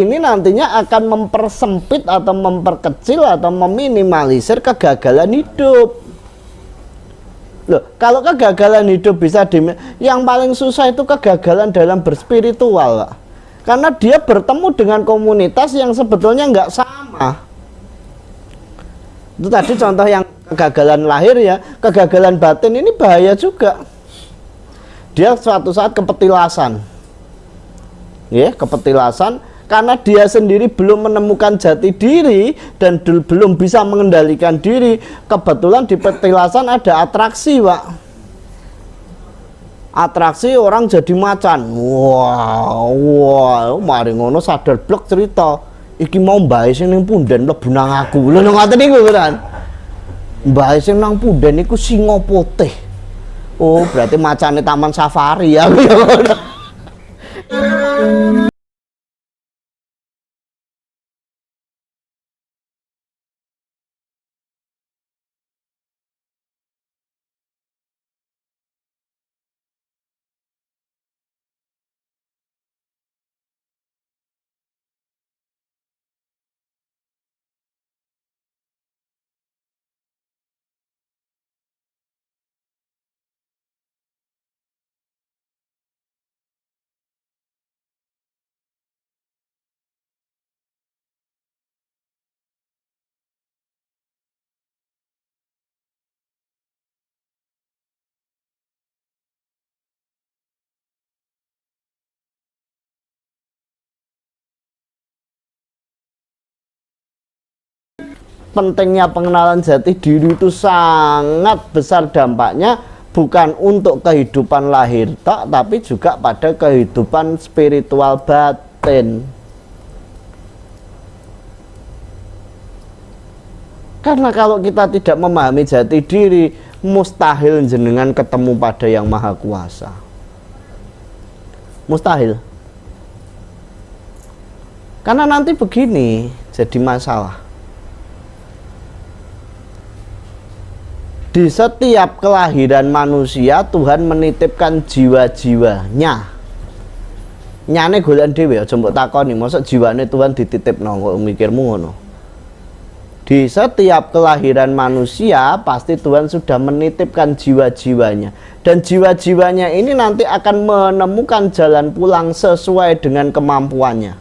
ini nantinya akan mempersempit atau memperkecil atau meminimalisir kegagalan hidup. Loh, kalau kegagalan hidup bisa yang paling susah itu kegagalan dalam berspiritual, Pak. Karena dia bertemu dengan komunitas yang sebetulnya nggak sama. Itu tadi contoh yang kegagalan lahir ya, kegagalan batin ini bahaya juga. Dia suatu saat kepetilasan. Ya, kepetilasan karena dia sendiri belum menemukan jati diri dan belum bisa mengendalikan diri. Kebetulan di petilasan ada atraksi, Pak. Atraksi orang jadi macan. Wah, mari ngono sadar blek cerita. Iki mau mbae sing ning punden mlebu nang aku. Lho ngoten niku kan. Mbae sing nang punden iku singa putih. Oh, berarti macane taman safari ya. Pentingnya pengenalan jati diri itu sangat besar dampaknya, bukan untuk kehidupan lahir tok, tapi juga pada kehidupan spiritual batin. Karena kalau kita tidak memahami jati diri, mustahil jenengan ketemu pada Yang Maha Kuasa. Mustahil. Karena nanti begini jadi masalah. Di setiap kelahiran manusia Tuhan menitipkan jiwa-jiwanya. Nyane golek dhewe aja mbok takoni, mosok jiwane Tuhan dititipno kok mikirmu ngono. Di setiap kelahiran manusia pasti Tuhan sudah menitipkan jiwa-jiwanya, dan jiwa-jiwanya ini nanti akan menemukan jalan pulang sesuai dengan kemampuannya.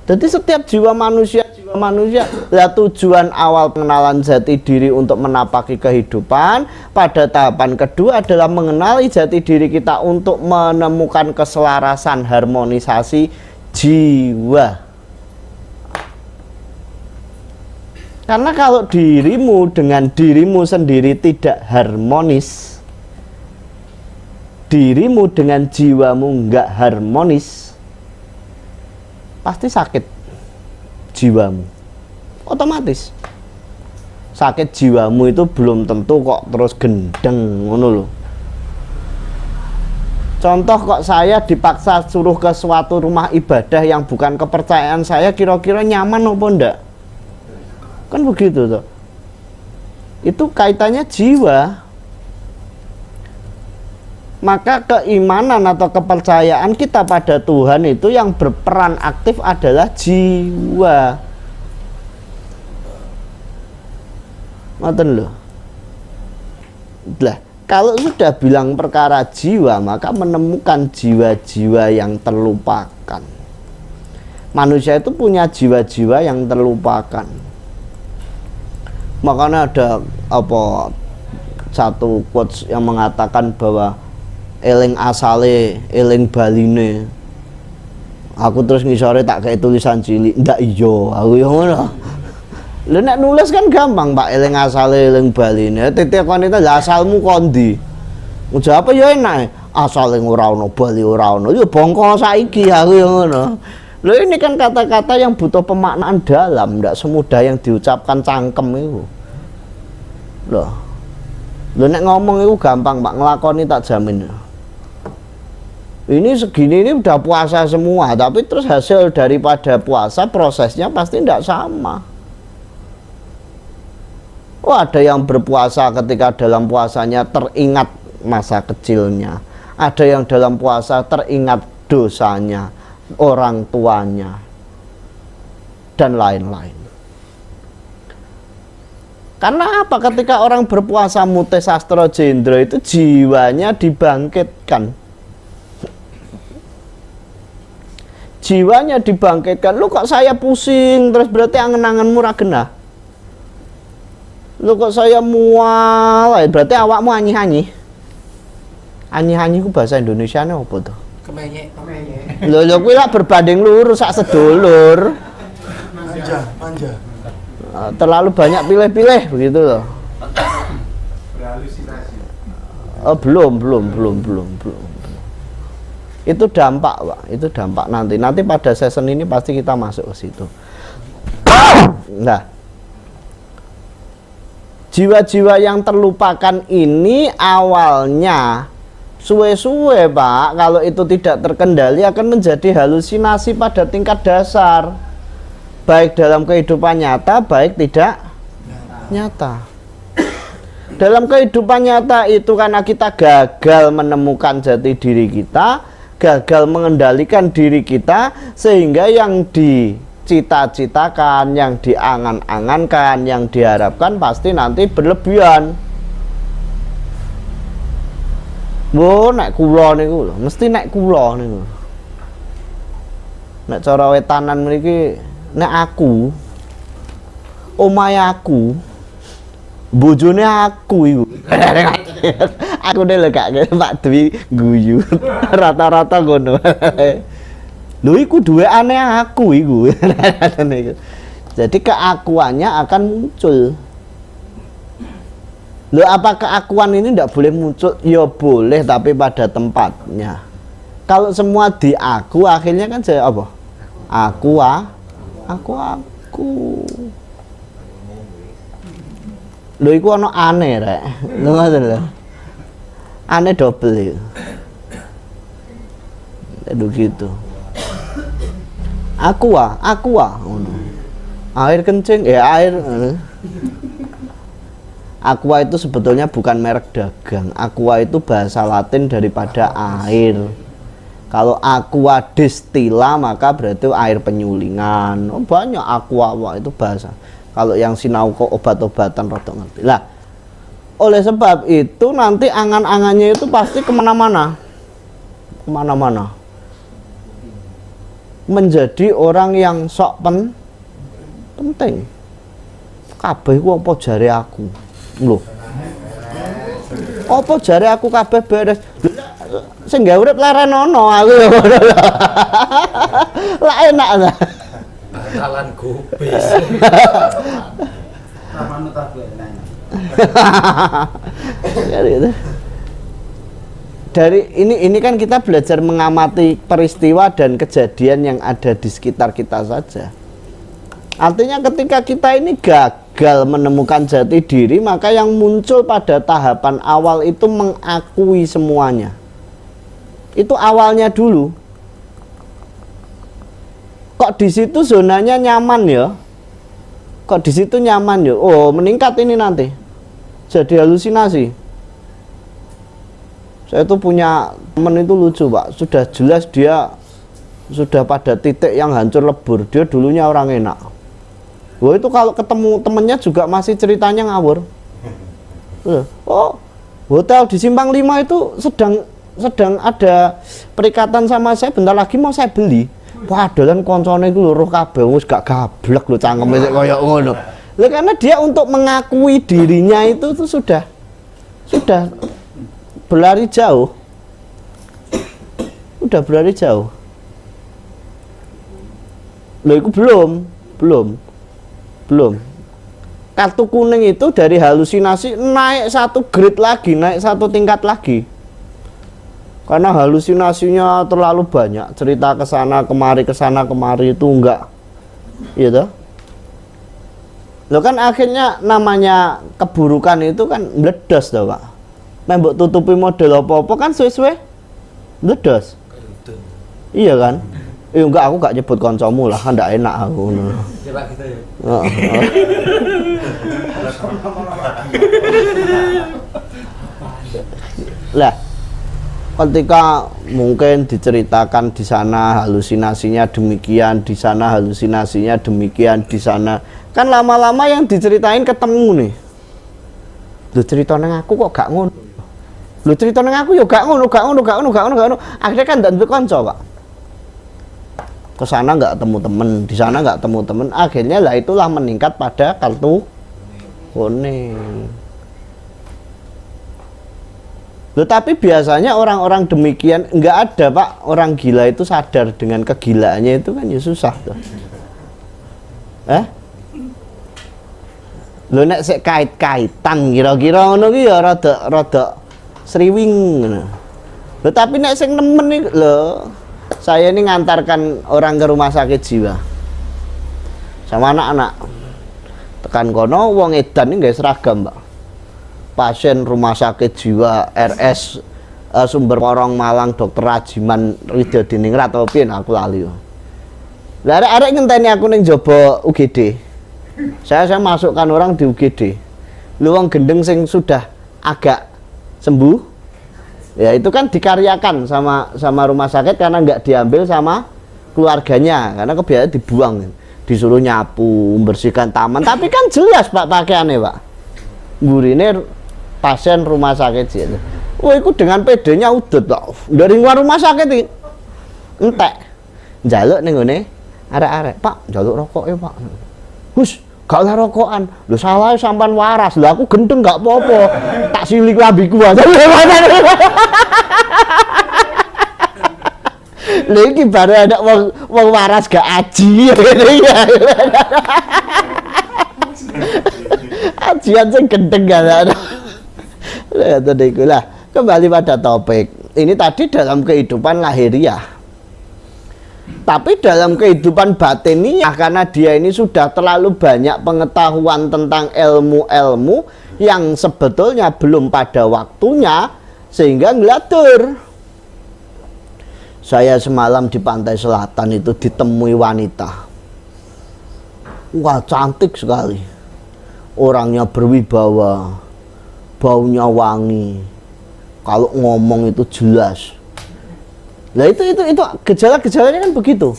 Jadi setiap jiwa manusia, lah tujuan awal pengenalan jati diri untuk menapaki kehidupan pada tahapan kedua adalah mengenali jati diri kita untuk menemukan keselarasan harmonisasi jiwa. Karena kalau dirimu dengan dirimu sendiri tidak harmonis, dirimu dengan jiwamu nggak harmonis, pasti sakit jiwamu. Otomatis sakit jiwamu itu belum tentu kok terus gendeng ngono loh. Contoh, kok saya dipaksa suruh ke suatu rumah ibadah yang bukan kepercayaan saya, kira-kira nyaman apa enggak? Kan begitu tuh. Itu kaitannya jiwa. Maka keimanan atau kepercayaan kita pada Tuhan itu yang berperan aktif adalah jiwa. Ngoten loh. Lah, kalau sudah bilang perkara jiwa, maka menemukan jiwa-jiwa yang terlupakan. Manusia itu punya jiwa-jiwa yang terlupakan. Makanya ada satu quotes yang mengatakan bahwa eling asale, eling baline. Aku terus ngisore tak kayak tulisan cilik, ndak iyo, aku yang ngono. Lha nek nulis kan gampang, Pak, eling asale, eling baline. Titik konite lha asalmu kondi. Jawab apa ya enak. Asale ora ono, bali ora ono. Ya bongko saiki aku yang ngono. Lho ini kan kata-kata yang butuh pemaknaan dalam, ndak semudah yang diucapkan cangkem itu. Loh. Lho nek ngomong itu gampang, Pak, nglakoni tak jamin. Ini segini ini udah puasa semua, tapi terus hasil daripada puasa prosesnya pasti tidak sama. Oh, ada yang berpuasa ketika dalam puasanya teringat masa kecilnya, ada yang dalam puasa teringat dosanya, orang tuanya, dan lain-lain. Karena apa? Ketika orang berpuasa mute sastro jendro itu jiwanya dibangkitkan. Jiwanya dibangkitkan. Lu kok saya pusing terus berarti angen-angenmu ra genah. Lu kok saya mual berarti awakmu anyi-anyi. Anyi-anyi ku bahasa Indonesiane apa tuh? Kemenyek. Lho kuwi lak berbanding lurus sak sedulur. Manja. Terlalu banyak pilih-pilih begitu loh. Berhalusinasi. Oh, belum. Itu dampak, Pak. Itu dampak nanti. Nanti pada season ini pasti kita masuk ke situ. Nah, jiwa-jiwa yang terlupakan ini awalnya suwe-suwe, Pak, kalau itu tidak terkendali akan menjadi halusinasi pada tingkat dasar. Baik dalam kehidupan nyata, baik tidak nyata. Dalam kehidupan nyata itu karena kita gagal menemukan jati diri kita, gagal mengendalikan diri kita, sehingga yang dicita-citakan, yang diangan-angankan, yang diharapkan pasti nanti berlebihan. Wo, nek kula niku lho, mesti nek kula niku. Nek cara wetanan mriki nek aku omahe aku bojone aku iku aku dhewe gak Pak Dwi guyu rata-rata ngono lho iku duweane aku iku jadi keakuannya akan muncul. Lho apa keakuan ini tidak boleh muncul? Ya boleh tapi pada tempatnya. Kalau semua di aku akhirnya kan jadi apa? Aku. Lho iku ana aneh rek. Lho ngoten lho. Aneh double itu. Aduh gitu. Aku ngono. Air kencing air. Aqua itu sebetulnya bukan merek dagang. Aqua itu bahasa Latin daripada air. Kalau aqua distilla maka berarti air penyulingan. Oh, banyak aqua itu bahasa. Kalau yang sinau kok obat-obatan rada ngerti. Lah, oleh sebab itu nanti angan-angannya itu pasti kemana-mana. Menjadi orang yang sok penting. Kabeh ku apa jare aku? Lho. Apa jare aku kabeh beres? Sing gawe urip leren ono aku. Lah enak ta. Bakalan gubis. Manut aku enak. Dari ini kan kita belajar mengamati peristiwa dan kejadian yang ada di sekitar kita saja. Artinya ketika kita ini gagal menemukan jati diri, maka yang muncul pada tahapan awal itu mengakui semuanya. Itu awalnya dulu. Kok di situ zonanya nyaman ya? Kok di situ nyaman ya? Oh, meningkat ini nanti. Jadi halusinasi. Saya tuh punya temen itu lucu, Pak. Sudah jelas dia sudah pada titik yang hancur lebur. Dia dulunya orang enak. Wah, itu kalau ketemu temennya juga masih ceritanya ngawur. Oh, hotel di Simpang 5 itu sedang ada perikatan sama saya, bentar lagi mau saya beli. Wah, dolan koncone iku lho roh kabeh wis gak gablek lho cangkeme sik kaya ngono. Lha karena dia untuk mengakui dirinya itu tuh sudah berlari jauh. Udah berlari jauh. Lho itu belum. Kartu kuning itu dari halusinasi naik satu grade lagi, naik satu tingkat lagi. Karena halusinasinya terlalu banyak, cerita kesana kemari itu enggak, gitu. Lo kan akhirnya namanya keburukan itu kan meledos toh, Pak. Mbok tutupi model apa-apa kan suwe-suwe meledos. Iya kan? Enggak, aku gak nyebut koncomu lah, kan ndak enak aku. Coba kita ya. Lah, ketika mungkin diceritakan di sana halusinasinya demikian, di sana halusinasinya demikian, di sana kan lama-lama yang diceritain ketemu nih. Lu cerita nang aku kok gak ngono. Lu cerita nang aku ya gak ngono. Akhirnya kan ndak kanca, Pak. Ke sana nggak ketemu temen, di sana nggak ketemu temen. Akhirnya lah itulah meningkat pada kartu kuning. Tetapi biasanya orang-orang demikian nggak ada, Pak. Orang gila itu sadar dengan kegilaannya itu kan ya susah tuh. Lho nek sik kait-kaitan kira-kira ngono ki ya rada sriwing ngono. Lho tapi nek sing nemen iki lho, saya ini ngantarkan orang ke rumah sakit jiwa. Sama anak-anak. Tekan kono wong edan iki nggawe seragam, Pak. Pasien rumah sakit jiwa RS Sumber Porong Malang Dr. Rajiman Ridho Diningrat atau piye aku lali. Lah arek ngenteni aku ning jaba UGD. Saya masukkan orang di UGD. Lu wong gendeng sing sudah agak sembuh. Ya itu kan dikaryakan sama rumah sakit karena nggak diambil sama keluarganya karena kebiasaan dibuang. Disuruh nyapu, membersihkan taman. Tapi kan jelas Pak pakaiannya, Pak. Gurine pasien rumah sakit sih. Wah, itu dengan PD-nya udut, Pak. Dari luar rumah sakit iki. Entek. Njaluk ning ngene arek-arek, "Pak, njaluk rokok ya, Pak." "Hus, gak oleh rokokan." "Lho salah sampean waras." "Lah aku gendeng gak apa-apa. Tak silik lambiku aja." Lha iki baru ada wong waras gak aji ngene ya. Ajian sing gendeng gak ada. Lah tadi lah kembali pada topik. Ini tadi dalam kehidupan lahiriah. Tapi dalam kehidupan batiniah karena dia ini sudah terlalu banyak pengetahuan tentang ilmu-ilmu yang sebetulnya belum pada waktunya sehingga ngelatur. Saya semalam di pantai selatan itu ditemui wanita. Wah, cantik sekali. Orangnya berwibawa, baunya wangi. Kalau ngomong itu jelas. Nah itu gejala-gejalanya kan begitu.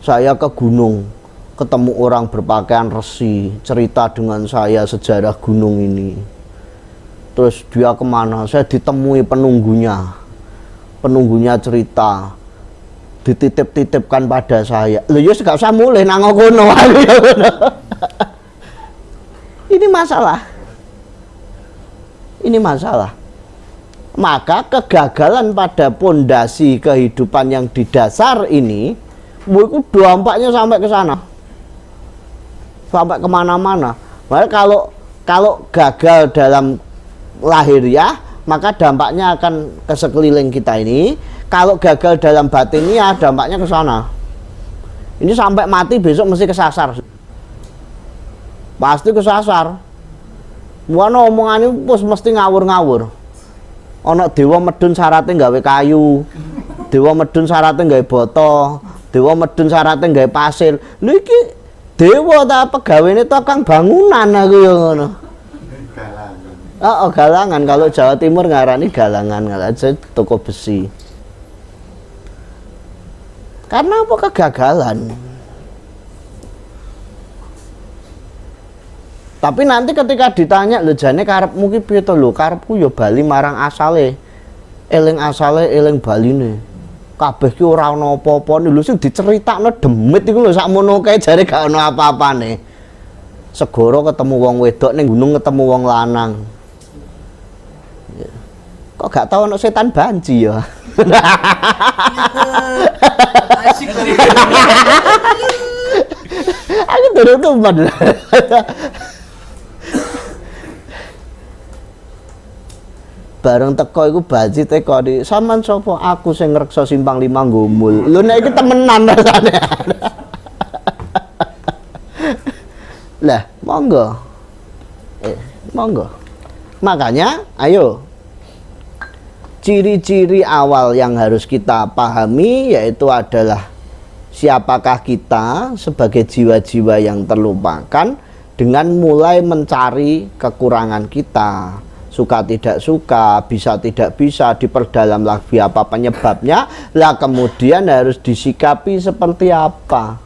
Saya ke gunung, ketemu orang berpakaian resi, cerita dengan saya sejarah gunung ini. Terus dia kemana? Saya ditemui penunggunya cerita, dititip-titipkan pada saya. Lho ya gak usah mulih nang kono. Ini masalah. Maka kegagalan pada pondasi kehidupan yang di dasar ini itu dampaknya sampai ke sana, sampai kemana-mana. Maka kalau gagal dalam lahiriah, maka dampaknya akan ke sekeliling kita ini. Kalau gagal dalam batiniah, dampaknya ke sana. Ini sampai mati besok mesti kesasar. Pasti kesasar. Mana omongannya mesti ngawur-ngawur. Ana dewa medun syaratnya gawe kayu, dewa medun syaratnya gawe boto, dewa medun syaratnya gawe pasir. Lho iki dewa ta pegawene tukang bangunan aku ya ngono. Galangan. Galangan. Kalau Jawa Timur ngarani galangan, aja toko besi. Karena apa kegagalan? Tapi nanti ketika ditanya, lho jane karepmu ki piye to? Lho karepku ya bali marang asale. Eling asale, eling baline. Kabeh ki ora ana apa-apane. Lho sing diceritakno demit iku lho sakmono kae jare gak ana apa-apane. Segoro ketemu wong wedok ning gunung ketemu wong lanang. Kok gak tau ana setan banci ya? Asik tadi. Aku durung tumpet. Bareng teko iku baji teko di sampean sapa? Aku sing ngreksa Simpang 5 Gumul. Lho nek iki temenan rasane. Lah, monggo. Monggo. Makanya ayo ciri-ciri awal yang harus kita pahami yaitu adalah siapakah kita sebagai jiwa-jiwa yang terlupakan dengan mulai mencari kekurangan kita, suka tidak suka, bisa tidak bisa, diperdalam lagi apa penyebabnya, lah kemudian harus disikapi seperti apa.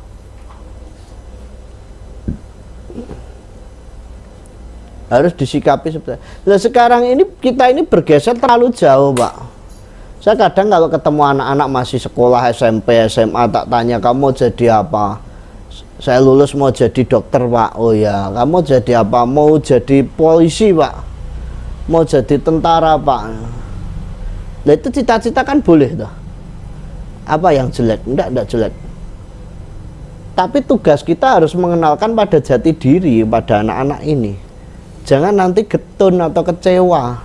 Harus disikapi seperti apa. Nah sekarang ini kita ini bergeser terlalu jauh, Pak. Saya kadang kalau ketemu anak-anak masih sekolah SMP, SMA, tak tanya kamu mau jadi apa? Saya lulus mau jadi dokter, Pak. Oh ya, kamu jadi apa? Mau jadi polisi, Pak. Mau jadi tentara, Pak. Nah itu cita-cita kan boleh tuh. Apa yang jelek? Enggak jelek. Tapi tugas kita harus mengenalkan pada jati diri pada anak-anak ini. Jangan nanti getun atau kecewa.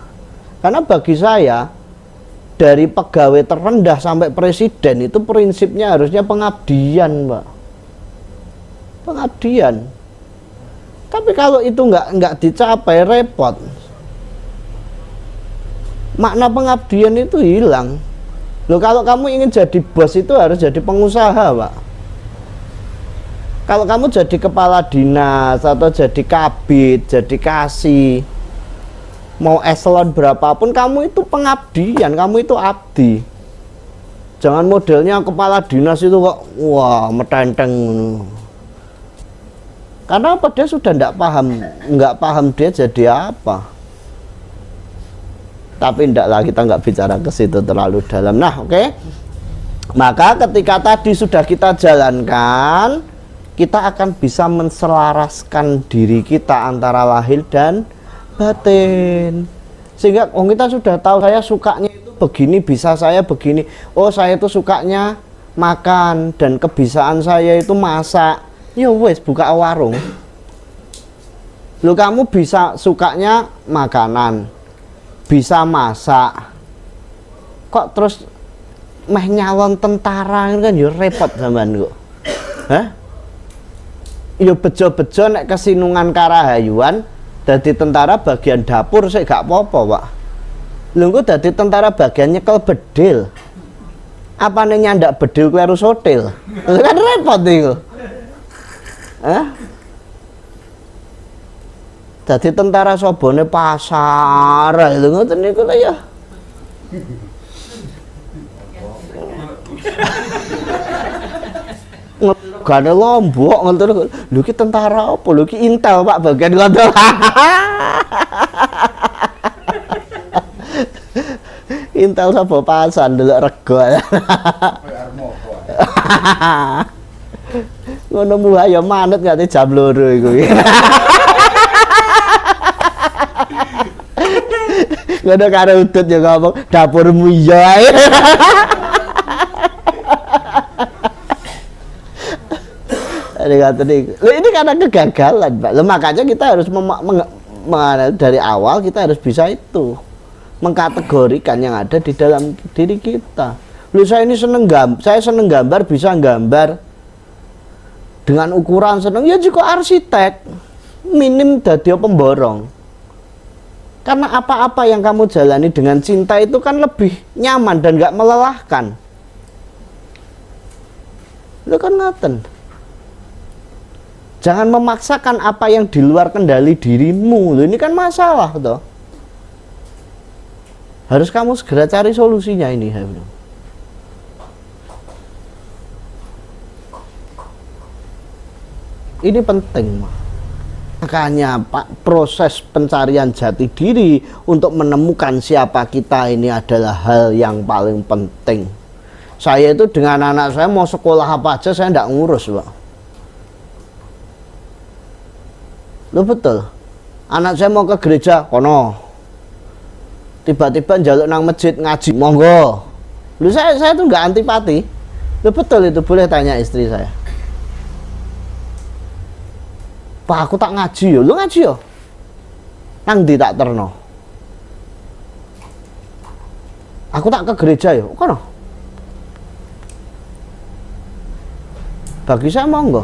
Karena bagi saya, dari pegawai terendah sampai presiden itu prinsipnya harusnya pengabdian, Pak. Pengabdian. Tapi kalau itu nggak dicapai, repot. Makna pengabdian itu hilang. Loh, kalau kamu ingin jadi bos itu harus jadi pengusaha, Pak. Kalau kamu jadi kepala dinas atau jadi kabid, jadi kasih, mau eselon berapapun, kamu itu pengabdian, kamu itu abdi. Jangan modelnya kepala dinas itu kok wah metenteng. Karena apa? Dia sudah nggak paham dia jadi apa. Tapi kita nggak bicara ke situ terlalu dalam. Nah, oke. Maka ketika tadi sudah kita jalankan, kita akan bisa menselaraskan diri kita antara lahir dan batin. Sehingga kita sudah tahu saya sukanya itu begini, bisa saya begini. Oh, saya itu sukanya makan dan kebiasaan saya itu masak. Ya wes, buka warung. Lu kamu bisa sukanya makanan, bisa masak, kok terus meh nyalon tentara kan ya repot sampean kok. Hah? Ya bejo-bejo nek kesinungan karahayuan dadi tentara bagian dapur sik gak apa-apa, Pak. Lho engko dadi tentara bagian nyekel bedil. Apane nyandak bedil kuwi harus hotel. Kan repot iku. Hah? Dadi tentara sobone pasar lho ngoten niku lho ya. Gak ada Lombok ngoten lho iki tentara apa lho iki intel Pak bagian ngoten. Intel sapa pasan delok rego. Ngono muha ya manut ngate jam 2 iku. Ngono karo udut ya ngomong dapurmu iya. Ini karena kegagalan, Pak. Makanya kita harus dari awal kita harus bisa itu mengkategorikan yang ada di dalam diri kita. Lu saya ini saya seneng gambar, bisa gambar dengan ukuran seneng ya juga arsitek minim dadi pemborong. Karena apa-apa yang kamu jalani dengan cinta itu kan lebih nyaman dan gak melelahkan. Lu kan ngaten. Jangan memaksakan apa yang di luar kendali dirimu. Ini kan masalah toh. Harus kamu segera cari solusinya ini. Ini penting. Makanya Pak, proses pencarian jati diri untuk menemukan siapa kita ini adalah hal yang paling penting. Saya itu dengan anak saya mau sekolah apa aja saya tidak ngurus, Pak. Loh betul. Anak saya mau ke gereja, kono. Tiba-tiba njaluk nang masjid ngaji, monggo. Loh saya tuh nggak antipati. Loh betul itu, boleh tanya istri saya. Pak aku tak ngaji yo, lu ngaji yo. Nang ndi tak terno. Aku tak ke gereja yo, kono. Bagi saya monggo.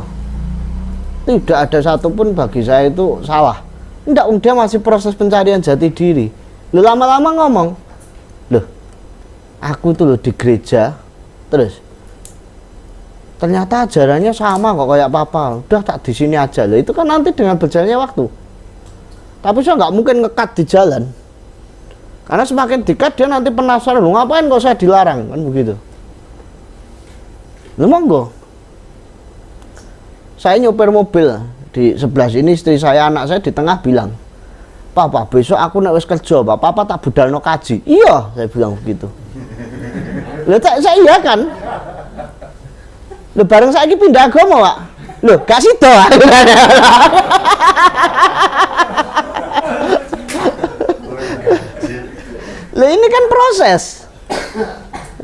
Tidak ada satupun bagi saya itu salah. Enggak, dia masih proses pencarian jati diri. Lu lama-lama ngomong, loh, aku tuh loh di gereja, terus ternyata ajarannya sama kok kayak papa. Udah tak di sini aja loh. Itu kan nanti dengan berjalannya waktu. Tapi saya nggak mungkin ngekat di jalan. Karena semakin dekat dia nanti penasaran, "Loh, ngapain kok saya dilarang?" Kan begitu. Lu monggo. Saya nyopir mobil di sebelah sini, istri saya, anak saya di tengah bilang, "Papa, besok aku nek wis kerja, Papa tak budalno kaji." "Iya," saya bilang begitu. Loh, saya iya kan? Loh, bareng saiki pindah agama, Pak. Loh, gak sido. Loh, ini kan proses.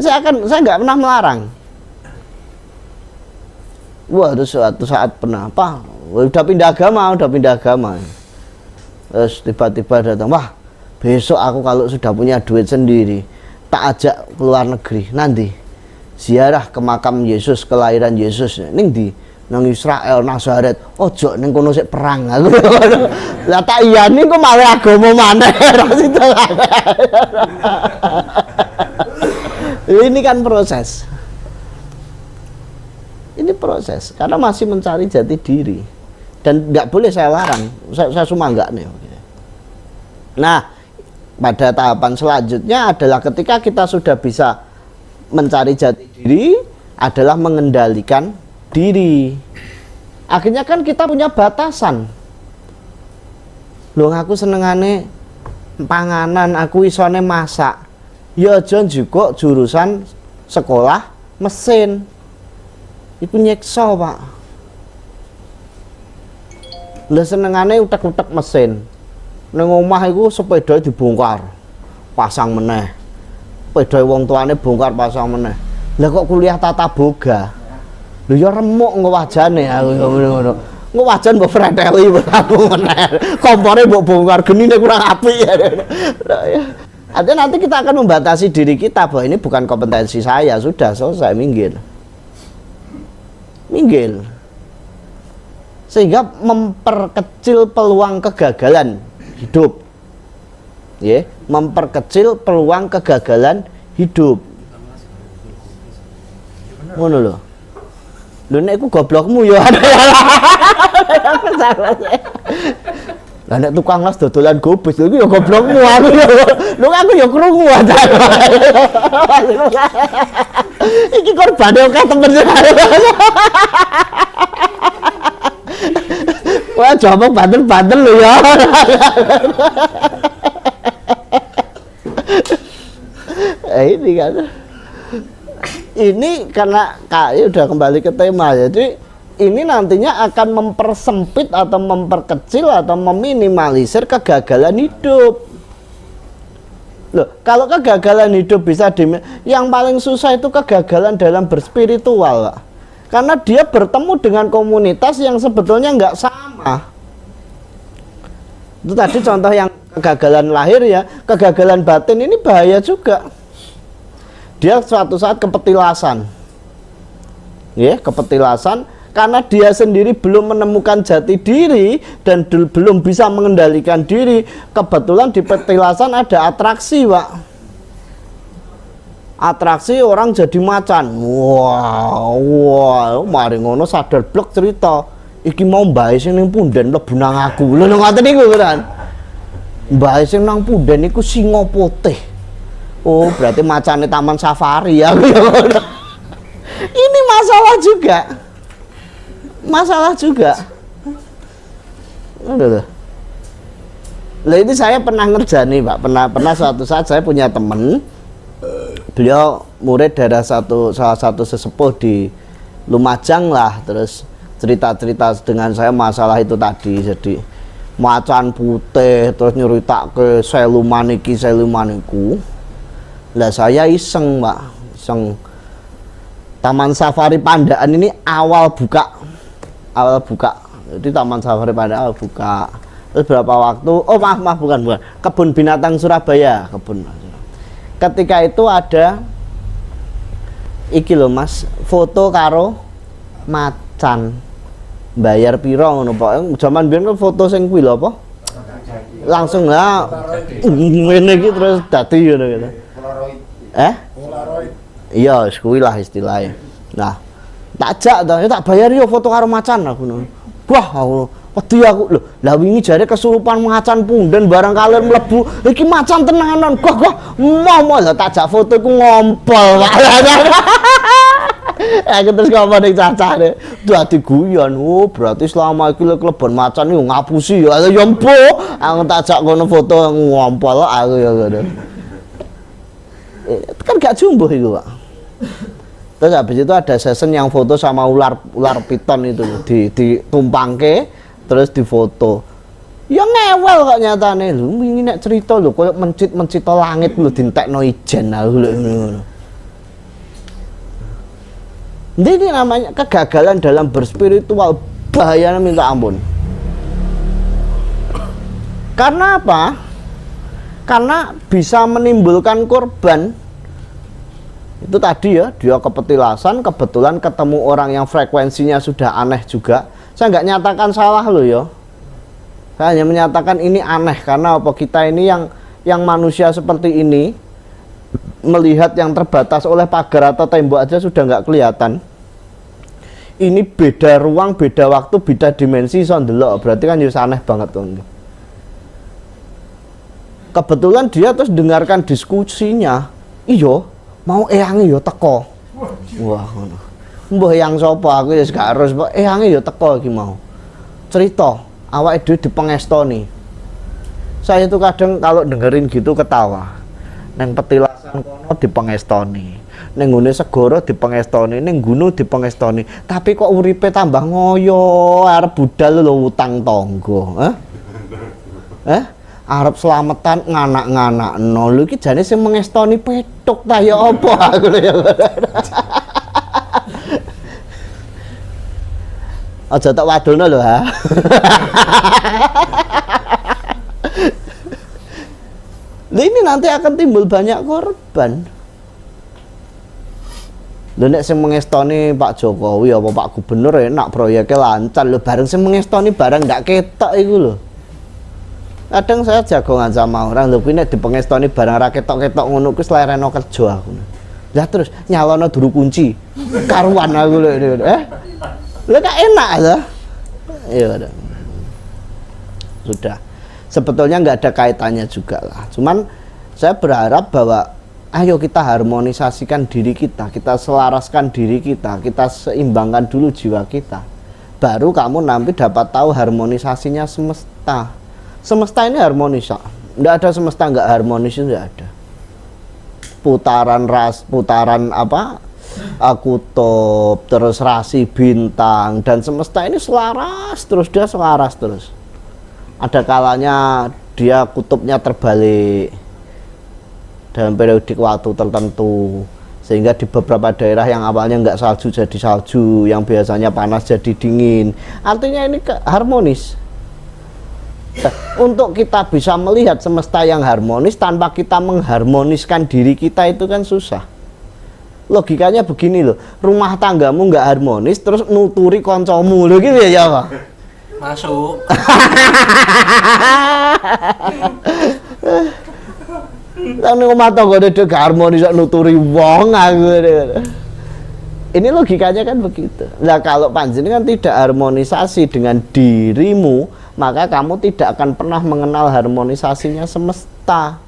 Saya nggak pernah melarang. Wah, terus suatu saat pernah, "Pak, udah pindah agama. Terus tiba-tiba datang, "Wah, besok aku kalau sudah punya duit sendiri, tak ajak keluar negeri nanti ziarah ke makam Yesus, kelahiran Yesus ning di nang Israel, Nazaret. Ojo ning kono sik perang." Aku lah tak iyani kok malah agama maneh ra situ. Ini kan proses. Ini proses karena masih mencari jati diri dan nggak boleh saya larang. Saya cuma nggak nih. Nah, pada tahapan selanjutnya adalah ketika kita sudah bisa mencari jati diri adalah mengendalikan diri. Akhirnya kan kita punya batasan. Loh, aku senengane panganan, aku isone masak. Ya aja juga jurusan sekolah mesin. Iku nyekso, Pak. Lah senengane utek-utek mesin. Ning omah iku sepeda dibongkar, pasang meneh. Sepeda wong tuane bongkar pasang meneh. Lah kok kuliah tata boga. Lho ya remuk nggo wajane aku ngono. Nggo wajan mbok freteli mbok tabung meneh. Kompore mbok bongkar genine kurang apik ya. Artinya nanti kita akan membatasi diri kita bahwa ini bukan kompetensi saya, sudah selesai, minggir. Sehingga memperkecil peluang kegagalan hidup. Ya, memperkecil peluang kegagalan hidup. Ngono lho. Lho nek iku goblokmu ya. Lah nek tukang las dodolan gobes lho ya goblokmu aku. Lho aku ya krungu aja. Iki korbane akeh temen. Wah, coba banter-banter lho ya. Ini kan. Ini karena KAI udah kembali ke tema, jadi ini nantinya akan mempersempit atau memperkecil atau meminimalisir kegagalan hidup. Loh, kalau kegagalan hidup bisa yang paling susah itu kegagalan dalam berspiritual, Pak. Karena dia bertemu dengan komunitas yang sebetulnya nggak sama. Itu tadi contoh yang kegagalan lahir ya, kegagalan batin ini bahaya juga. Dia suatu saat kepetilasan, ya, kepetilasan karena dia sendiri belum menemukan jati diri dan belum bisa mengendalikan diri. Kebetulan di petilasan ada atraksi, Pak. Atraksi orang jadi macan. Wah, mari ngono sadar blek cerita. Iki mau mbae sing ning punden mlebu nang aku. Lho ngoten niku kan. Mbae sing nang punden iku singa putih. Oh, berarti macane taman safari ya. Ini masalah juga. Masalah juga. Aduh. Lah ini saya pernah ngerjani, Pak. Pernah suatu saat saya punya temen. Beliau murid dari salah satu sesepuh di Lumajang lah, terus cerita-cerita dengan saya masalah itu tadi. Jadi macan putih terus nyeritak ke seluman iki seluman iku. Lah saya iseng, Pak, iseng. Taman Safari Pandaan ini awal buka. Jadi Taman Safari Pandaan awal buka. Terus berapa waktu? Oh maaf bukan. Kebun Binatang Surabaya, Ketika itu ada iki lho Mas, foto karo macan. Bayar piro ngono, Pak. Zaman biyen kan foto sing kuwi lho apa? Langsung lah ngene iki terus dadi ngono gitu. Iya, kuwi lah istilahnya. Nah, tak jak tak bayar yo foto karo macan aku. Wah, aku Wedi aku lho, lah wingi jare kesurupan macan punden barang kalian mlebu. Iki macan tenanan. Kok mau lah tak jak foto ku ngompol. Aku terus ngomong ning cacane, dadi guyon. Oh, berarti selama iki klebon macan yo ngapusi ya. Ya empo, aku tak jak ngono foto ngompol aku ya ngono. Kan gak jumbo itu, Pak. Terus habis itu ada session yang foto sama ular piton itu ditumpangke terus difoto. Ya ngewel kok nyatane lho, wingi nek cerita lho koyo mencit-mencit langit lho dintekno ijen aku lho ngono. Ini namanya kegagalan dalam berspiritual, bahayanya minta ampun. Karena apa? Karena bisa menimbulkan korban. Itu tadi ya, dia kepetilasan, kebetulan ketemu orang yang frekuensinya sudah aneh juga. Saya nggak nyatakan salah loh ya. Saya hanya menyatakan ini aneh karena apa, kita ini yang manusia seperti ini melihat yang terbatas oleh pagar atau tembok aja sudah nggak kelihatan. Ini beda ruang, beda waktu, beda dimensi, so ndelok. Berarti kan ya aneh banget tuh. Kebetulan dia terus dengarkan diskusinya. Iyo, mau eyange yo teko. Wah, ngono. Mbah yang sapa aku ya gak harus, eyange yo teko iki mau. Cerita, awake dhewe dipengestoni. Saya tuh kadang kalau dengerin gitu ketawa. Neng petilasan kono dipengestoni. Neng ngene segara dipengestoni, neng gunung dipengestoni. Tapi kok uripe tambah ngoyo, arep budal lho utang tangga. Arep slametan nganak-nganakno. Lho iki jane sing mengestoni petuk ta ya apa aku ya. Aja tak wadulno lho ha. Ini nanti akan timbul banyak korban. Lho nek sing mengestoni Pak Jokowi apa Pak Gubernur enak proyeknya lancar lho, bareng sing mengestoni barang ndak ketok iku lho. Kadang saya jagongan sama orang lho kuwi nek dipengestoni barang ra ketok-ketok ngono kuwi slereno kerja aku. Lah terus nyalono duru kunci. Karuan aku lho. Lho gak enak lho. Iya. Sudah. Sebetulnya nggak ada kaitannya juga lah. Cuman saya berharap bahwa ayo kita harmonisasikan diri kita selaraskan diri kita seimbangkan dulu jiwa kita. Baru kamu nanti dapat tahu harmonisasinya semesta. Semesta ini harmonis, nggak ada semesta nggak harmonis, nggak ada. Putaran apa? Kutub, terus rasi bintang dan semesta ini selaras terus, dia selaras terus. Ada kalanya dia kutubnya terbalik dalam periodik waktu tertentu, sehingga di beberapa daerah yang awalnya nggak salju jadi salju, yang biasanya panas jadi dingin. Artinya ini harmonis. Nah, untuk kita bisa melihat semesta yang harmonis tanpa kita mengharmoniskan diri kita itu kan susah. Logikanya begini loh, rumah tanggamu nggak harmonis terus nuturi koncomu loh gitu ya Pak. Masuk. Nang omah tangga dhewe gak harmonis nuturi wong aku. Ini logikanya kan begitu. Nah kalau panjenengan tidak harmonisasi dengan dirimu, maka kamu tidak akan pernah mengenal harmonisasinya semesta.